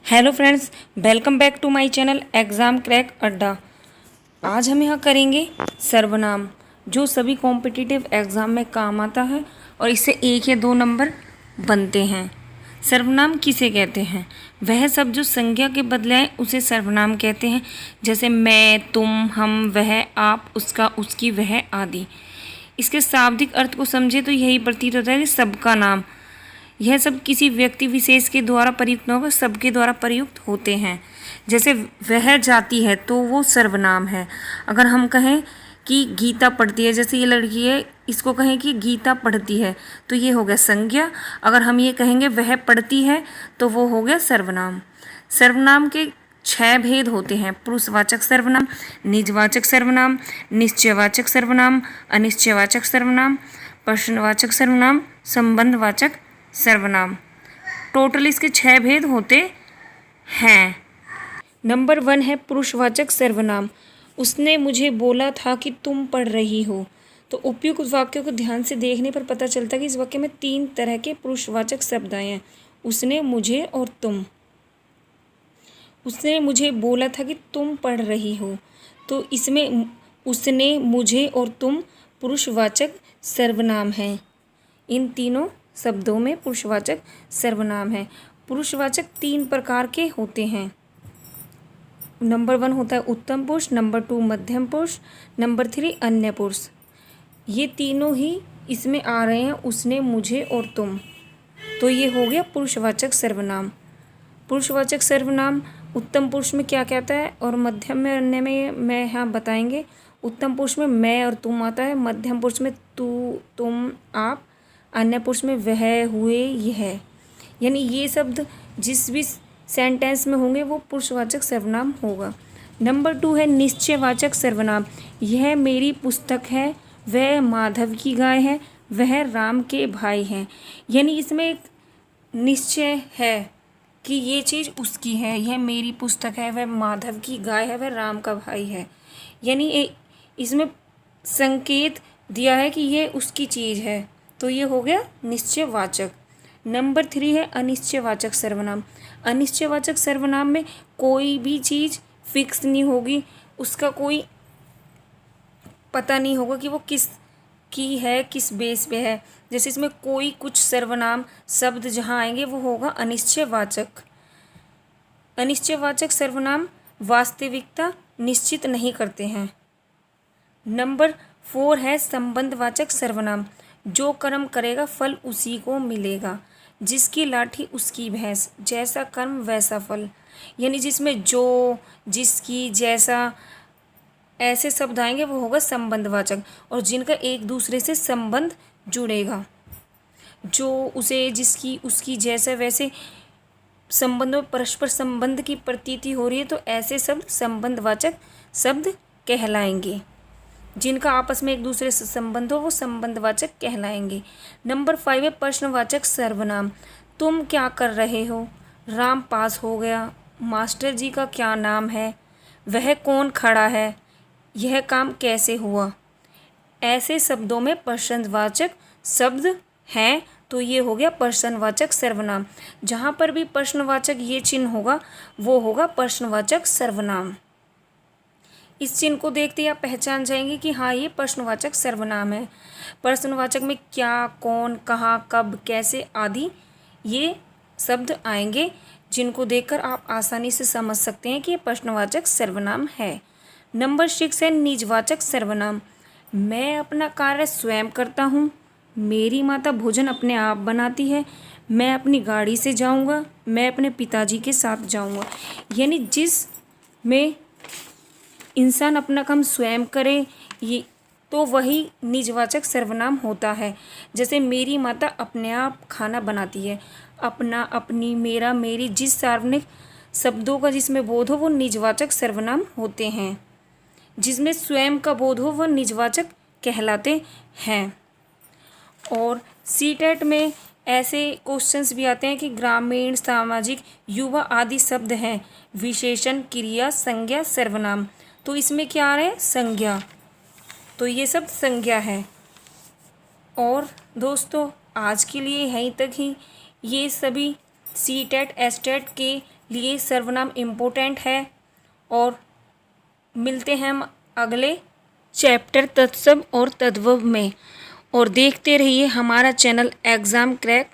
Hello friends, welcome back to my channel exam crack Adda. आज हम यहाँ करेंगे सर्वनाम, जो सभी कॉम्पिटिटिव एग्ज़ाम में काम आता है और इससे 1 या 2 नंबर बनते हैं। सर्वनाम किसे कहते हैं? वह सब जो संज्ञा के बदले आए उसे सर्वनाम कहते हैं। जैसे मैं, तुम, हम, वह, आप, उसका, उसकी, वह आदि। इसके शाब्दिक अर्थ को समझे तो यही प्रतीत होता है कि सबका नाम, यह सब किसी व्यक्ति विशेष के द्वारा प्रयुक्त न होकर सबके द्वारा प्रयुक्त होते हैं। जैसे वह जाती है तो वो सर्वनाम है। अगर हम कहें कि गीता पढ़ती है, जैसे ये लड़की है, इसको कहें कि गीता पढ़ती है, तो ये हो गया संज्ञा। अगर हम ये कहेंगे वह पढ़ती है तो वो हो गया सर्वनाम। सर्वनाम के 6 भेद होते हैं: पुरुषवाचक सर्वनाम, निजवाचक सर्वनाम, निश्चयवाचक सर्वनाम, अनिश्चयवाचक सर्वनाम, प्रश्नवाचक सर्वनाम, संबंधवाचक सर्वनाम। टोटल इसके 6 भेद होते हैं। नंबर 1 है पुरुषवाचक सर्वनाम। उसने मुझे बोला था कि तुम पढ़ रही हो। तो उपयुक्त वाक्यों को ध्यान से देखने पर पता चलता है कि इस वाक्य में 3 तरह के पुरुषवाचक शब्द आए हैं: उसने, मुझे और तुम। उसने मुझे बोला था कि तुम पढ़ रही हो, तो इसमें उसने, मुझे और तुम पुरुषवाचक सर्वनाम हैं। इन तीनों शब्दों में पुरुषवाचक सर्वनाम है। पुरुषवाचक 3 प्रकार के होते हैं। नंबर 1 होता है उत्तम पुरुष, नंबर 2 मध्यम पुरुष, नंबर 3 अन्य पुरुष। ये तीनों ही इसमें आ रहे हैं, उसने, मुझे और तुम। तो ये हो गया पुरुषवाचक सर्वनाम। पुरुषवाचक सर्वनाम उत्तम पुरुष में क्या कहता है और मध्यम में, अन्य में मैं यहाँ बताएंगे। उत्तम पुरुष में मैं और तुम आता है, मध्यम पुरुष में तू, तुम, आप, अन्य पुरुष में वह, हुए, यह। यानी ये शब्द जिस भी सेंटेंस में होंगे वो पुरुषवाचक सर्वनाम होगा। नंबर 2 है निश्चयवाचक सर्वनाम। यह मेरी पुस्तक है, वह माधव की गाय है, वह राम के भाई हैं। यानी इसमें एक निश्चय है कि ये चीज़ उसकी है। यह मेरी पुस्तक है, वह माधव की गाय है, वह राम का भाई है। यानी इसमें संकेत दिया है कि ये उसकी चीज़ है, तो ये हो गया निश्चयवाचक। नंबर 3 है अनिश्चयवाचक सर्वनाम। अनिश्चयवाचक सर्वनाम में कोई भी चीज़ फिक्स नहीं होगी, उसका कोई पता नहीं होगा कि वो किस की है, किस बेस पे है। जैसे इसमें कोई, कुछ सर्वनाम शब्द जहाँ आएंगे वो होगा अनिश्चयवाचक। अनिश्चयवाचक सर्वनाम वास्तविकता निश्चित नहीं करते हैं। नंबर 4 है संबंधवाचक सर्वनाम। जो कर्म करेगा फल उसी को मिलेगा, जिसकी लाठी उसकी भैंस, जैसा कर्म वैसा फल। यानी जिसमें जो, जिसकी, जैसा ऐसे शब्द आएंगे वो होगा संबंधवाचक, और जिनका एक दूसरे से संबंध जुड़ेगा। जो, उसे, जिसकी, उसकी, जैसा, वैसे संबंधों में परस्पर संबंध की प्रतीति हो रही है, तो ऐसे शब्द संबंधवाचक शब्द कहलाएंगे। जिनका आपस में एक दूसरे से संबंध हो वो संबंधवाचक कहलाएंगे। नंबर 5 है प्रश्नवाचक सर्वनाम। तुम क्या कर रहे हो? राम पास हो गया। मास्टर जी का क्या नाम है? वह कौन खड़ा है? यह काम कैसे हुआ? ऐसे शब्दों में प्रश्नवाचक शब्द हैं, तो ये हो गया प्रश्नवाचक सर्वनाम। जहाँ पर भी प्रश्नवाचक ये चिन्ह होगा वो होगा प्रश्नवाचक सर्वनाम। इस चिन्ह को देखते ही आप पहचान जाएंगे कि हाँ, ये प्रश्नवाचक सर्वनाम है। प्रश्नवाचक में क्या, कौन, कहाँ, कब, कैसे आदि ये शब्द आएंगे, जिनको देखकर आप आसानी से समझ सकते हैं कि ये प्रश्नवाचक सर्वनाम है। नंबर 6 है निजवाचक सर्वनाम। मैं अपना कार्य स्वयं करता हूँ, मेरी माता भोजन अपने आप बनाती है, मैं अपनी गाड़ी से जाऊँगा, मैं अपने पिताजी के साथ जाऊँगा। यानी जिस में इंसान अपना काम स्वयं करे, ये तो वही निजवाचक सर्वनाम होता है। जैसे मेरी माता अपने आप खाना बनाती है। अपना, अपनी, मेरा, मेरी, जिस सार्वजनिक शब्दों का जिसमें बोध हो वो निजवाचक सर्वनाम होते हैं। जिसमें स्वयं का बोध हो वह निजवाचक कहलाते हैं। और सीटेट में ऐसे क्वेश्चंस भी आते हैं कि ग्रामीण, सामाजिक, युवा आदि शब्द हैं विशेषण, क्रिया, संज्ञा, सर्वनाम। तो इसमें क्या आ रहा है? संज्ञा। तो ये सब संज्ञा है। और दोस्तों आज के लिए यहीं तक ही। ये सभी सीटेट, एसटेट के लिए सर्वनाम इम्पोर्टेंट है। और मिलते हैं हम अगले चैप्टर तत्सम और तद्भव में। और देखते रहिए हमारा चैनल एग्ज़ाम क्रैक।